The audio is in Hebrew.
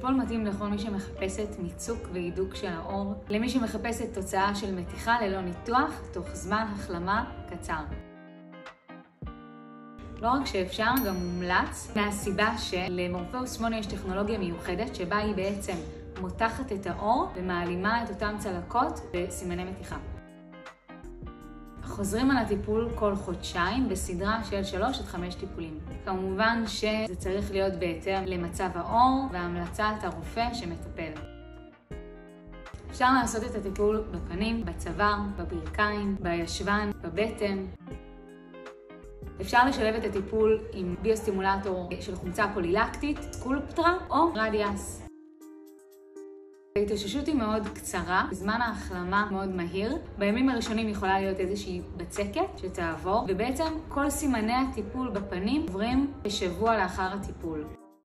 הטיפול מתאים לכל מי שמחפשת מיצוק והידוק של העור, למי שמחפשת תוצאה של מתיחה ללא ניתוח, תוך זמן החלמה קצר. לא רק שאפשר, גם מומלץ, מהסיבה שלמורפאוס 8 יש טכנולוגיה מיוחדת שבה היא בעצם מותחת את העור ומעלימה את אותם צלקות וסימני מתיחה. חוזרים על הטיפול כל חודשיים בסדרה של 3 עד 5 טיפולים. כמובן שזה צריך להיות בהתאם למצב העור והמלצת הרופא שמטפל. אפשר לעשות את הטיפול בפנים, בצוואר, בברכיים, בישבן, בבטן. אפשר לשלב את הטיפול עם ביוסטימולטור של חומצה פולילקטית, סקולפטרה או רדיאס. ההתאוששות היא מאוד קצרה, זמן ההחלמה מאוד מהיר. בימים הראשונים יכולה להיות איזושהי בצקת שתעבור, ובעצם כל סימני הטיפול בפנים עוברים כשבוע לאחר הטיפול.